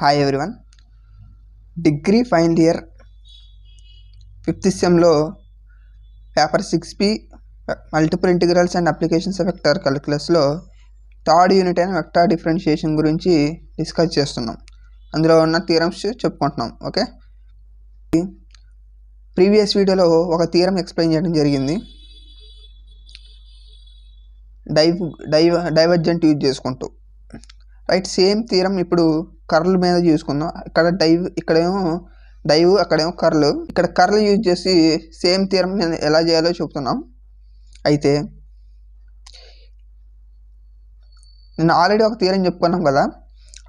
Hi everyone. Degree final year 5th సెమ్లో paper 6B multiple integrals and applications of vector కాలిక్యులస్లో third unit అయిన vector differentiation గురించి discuss చేస్తున్నాం. అందులో ఉన్న థియరమ్స్ చెప్పుకుంటున్నాం. ఓకే, ప్రీవియస్ వీడియోలో ఒక థియరం ఎక్స్ప్లెయిన్ చేయడం జరిగింది. డైవర్జెంట్ యూజ్ చేసుకుంటూ, రైట్. సేమ్ థియరం ఇప్పుడు కర్ల్ మీద చూసుకుందాం. ఇక్కడేమో డైవ్, అక్కడేమో కర్ల్. ఇక్కడ కర్ల్ యూజ్ చేసి సేమ్ థియరం నేను ఎలా చేయాలో చెప్తున్నాం. అయితే నేను ఆల్రెడీ ఒక థియరం చెప్పుకున్నాం కదా,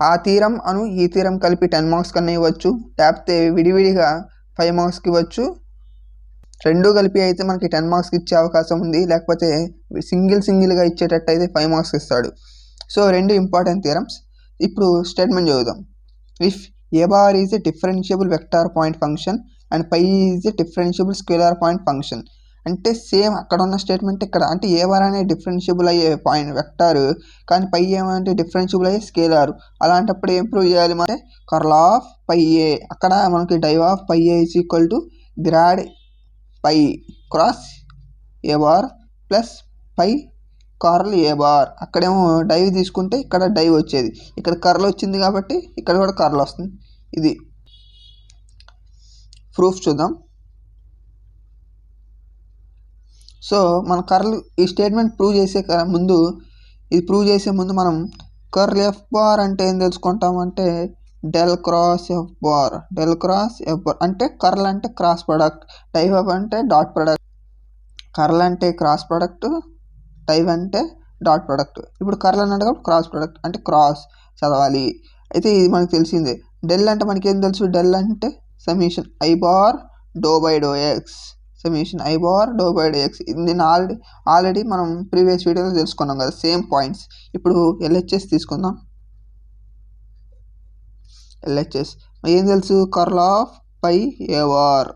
ఆ థియరం అను ఈ థియరం కలిపి 10 మార్క్స్ కన్నా ఇవ్వచ్చు, లేకపోతే విడివిడిగా 5 మార్క్స్కి ఇవ్వచ్చు. రెండు కలిపి అయితే మనకి 10 మార్క్స్కి ఇచ్చే అవకాశం ఉంది, లేకపోతే సింగిల్గా ఇచ్చేటట్టు అయితే 5 మార్క్స్ ఇస్తాడు. సో రెండు ఇంపార్టెంట్ థియరమ్స్. ఇప్పుడు స్టేట్మెంట్ చదువుదాం. If A bar is a differentiable vector point function and phi is a differentiable scalar point function. అంటే సేమ్ అక్కడ ఉన్న స్టేట్మెంట్ ఇక్కడ, అంటే ఏ బార్ అనే డిఫరెన్షియబుల్ అయ్యే పాయింట్ వెక్టార్, కానీ పై ఏమంటే డిఫరెన్షియబుల్ అయ్యే స్కేలార్. అలాంటప్పుడు ఏం ప్రూవ్ చేయాలి అంటే కర్ల్ ఆఫ్ పై ఏ. అక్కడ మనకి div of phi A is equal to grad phi cross A bar plus phi curl A bar. అక్కడేమో డైవ్ తీసుకుంటే ఇక్కడ డైవ్ వచ్చేది, ఇక్కడ కర్ల్ వచ్చింది కాబట్టి ఇక్కడ కూడా కర్ల్ వస్తుంది. ఇది ప్రూఫ్ చూద్దాం. సో మన కర్ల్ ఈ స్టేట్మెంట్ ప్రూవ్ చేసే ముందు మనం కర్ల్ ఎఫ్ బార్ అంటే ఏం తెలుసుకుంటామంటే డెల్ క్రాస్ ఎఫ్ బార్. అంటే కర్ల్ అంటే క్రాస్ ప్రొడక్ట్, డైవ్ అంటే డాట్ ప్రొడక్ట్. కర్ల్ అంటే క్రాస్ ప్రొడక్ట్, డైవ్ అంటే డాట్ ప్రొడక్ట్. ఇప్పుడు కర్ల్ అన్నాడు కాబట్టి క్రాస్ ప్రొడక్ట్ అంటే క్రాస్ చదవాలి. అయితే ఇది మనకు తెలిసిందే. డెల్ అంటే మనకి ఏం తెలుసు, డెల్ అంటే summation I bar do by do X. నేను ఆల్రెడీ మనం ప్రీవియస్ వీడియోలో తెలుసుకున్నాం కదా, సేమ్ పాయింట్స్. ఇప్పుడు ఎల్హెచ్ఎస్ తీసుకుందాం. ఎల్హెచ్ఎస్ ఏం తెలుసు, curl of phi A bar.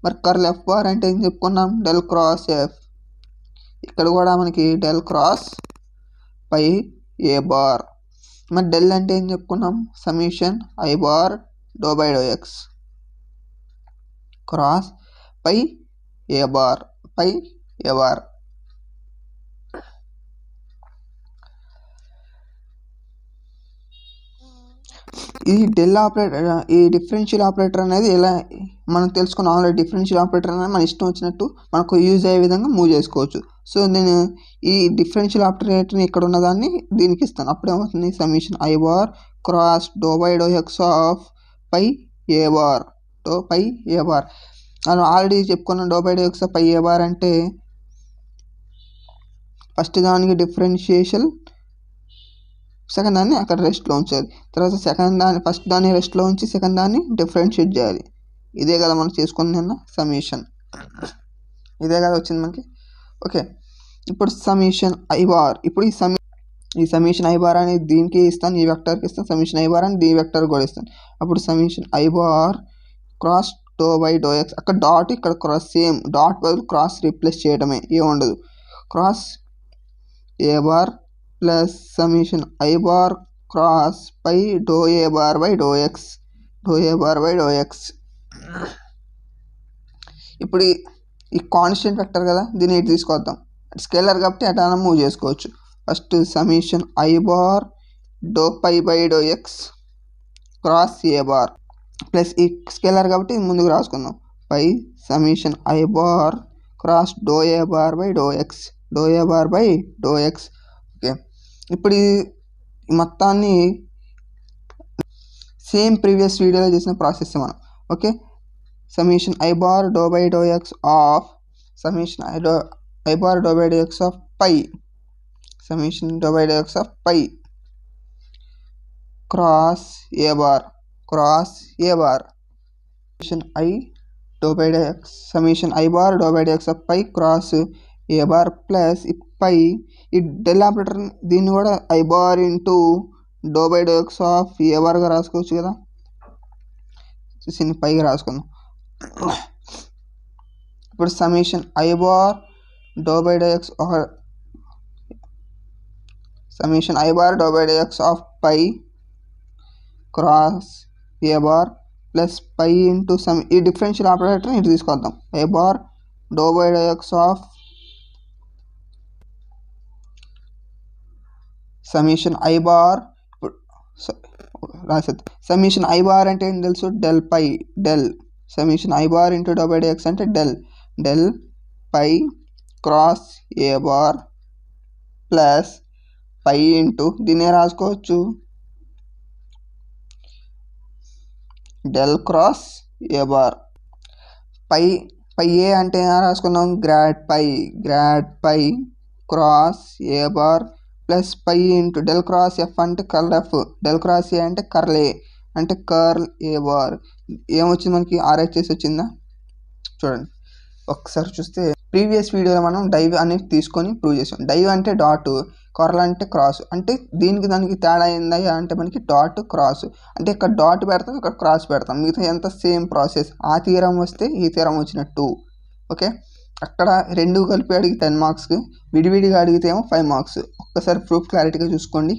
మరి కర్ల్ ఎఫ్ బార్ అంటే ఏం చెప్పుకున్నాం, డెల్ క్రాస్ ఎఫ్. ఇక్కడ కూడా మనకి del cross phi A bar. మరి డెల్ అంటే ఏం చెప్పుకున్నాం, summation I bar do by do X cross phi A bar. ఈ డెల్ ఆపరేటర్, ఈ డిఫరెన్షియల్ ఆపరేటర్ అనేది ఎలా మనం తెలుసుకున్నాం ఆల్రెడీ. డిఫరెన్షియల్ ఆపరేటర్ అనేది మన ఇష్టం వచ్చినట్టు మనకు యూజ్ అయ్యే విధంగా మూవ్ చేసుకోవచ్చు. సో నేను ఈ డిఫరెన్షియల్ ఆపరేటర్ని ఇక్కడ ఉన్నదాన్ని దీనికి ఇస్తాను. అప్పుడు ఏమవుతుంది, summation I bar cross do by do X of phi A bar. మనం ఆల్రెడీ చెప్పుకున్నాం do by do X of phi A bar అంటే ఫస్ట్ దానికి డిఫరెన్షియేషన్, సెకండ్ దాన్ని అక్కడ రెస్ట్లో ఉంచాలి. తర్వాత ఫస్ట్ దాన్ని రెస్ట్లో ఉంచి సెకండ్ దాన్ని డిఫరెన్షియేట్ చేయాలి. ఇదే కదా మనం చేసుకున్న సమ్మేషన్, ఇదే కదా వచ్చింది మనకి. ఓకే, ఇప్పుడు సమ్మేషన్ ఐ బార్. ఇప్పుడు ఈ సమ్మేషన్ ఐ బార్ అనేది దీనికి ఇస్తాను, ఈ వెక్టర్కి ఇస్తాను. సమ్మేషన్ ఐ బార్ అని దీ వెక్టర్ కూడా ఇస్తాను. అప్పుడు summation I bar cross do by do X. అక్కడ డాట్, ఇక్కడ క్రాస్. సేమ్ డాట్ బదులు క్రాస్ రీప్లేస్ చేయడమే, ఏముండదు. Cross A bar plus summation I bar cross phi do A bar by do X. ఇప్పుడు ఈ కాన్స్టెంట్ వెక్టర్ కదా, దీన్ని ఇటు తీసుకొద్దాం. స్కేలర్ కాబట్టి అటు మూవ్ చేసుకోవచ్చు. First summation I bar do phi by do X cross A bar plus ఈ స్కేలర్ కాబట్టి ముందుకు రాసుకుందాం. Phi summation I bar cross do A bar by do x. Okay, ఇప్పుడు ఈ మొత్తాన్ని సేమ్ ప్రీవియస్ వీడియోలో చేసిన ప్రాసెస్ మనం. Okay, summation I bar do by do X of phi. Summation do by do X of phi cross A bar. Summation I bar do by do X of phi cross A bar plus phi. ఈ del operator దీన్ని కూడా i bar into do by do X of a బార్గా రాసుకోవచ్చు కదా. దీన్ని పైగా రాసుకుందాం. ఇప్పుడు summation I bar do by do X of phi cross A bar plus phi into sum, ఈ డిఫరెన్షియల్ ఆపరేటర్ని ఇటు తీసుకొద్దాం. A bar do by do X of summation i bar. రాసేది సమిషన్ ఐ బార్ అంటే ఏం తెలుసు, del phi, del సమిషన్ i bar into do by do x అంటే del phi cross ఏ bar plus phi into దీన్నే రాసుకోవచ్చు del cross A bar. Phi a అంటే రాసుకున్నాం grad phi cross ఏ bar plus phi into del cross f అంటే curl f, del cross a అంటే curl ఏ అంటే curl A bar. ఏమొచ్చింది మనకి RHS వచ్చిందా చూడండి. ఒకసారి చూస్తే ప్రీవియస్ వీడియోలో మనం డైవ్ అనేది తీసుకొని ప్రూవ్ చేసాం. డైవ్ అంటే డాట్, కర్ల్ అంటే క్రాస్. అంటే దీనికి దానికి తేడా ఏందా అంటే మనకి డాట్ క్రాస్ అంటే ఇక్కడ డాట్ పెడతాం, ఇక్కడ క్రాస్ పెడతాం, మిగతా ఎంత సేమ్ ప్రాసెస్. ఆ థియరం వస్తే ఈ థియరం వచ్చినట్టు. ఓకే, అక్కడ రెండు కలిపి అడిగి 10 మార్క్స్కి, విడివిడిగా అడిగితే ఏమో 5 మార్క్స్. ఒక్కసారి ప్రూఫ్ క్లారిటీగా చూసుకోండి.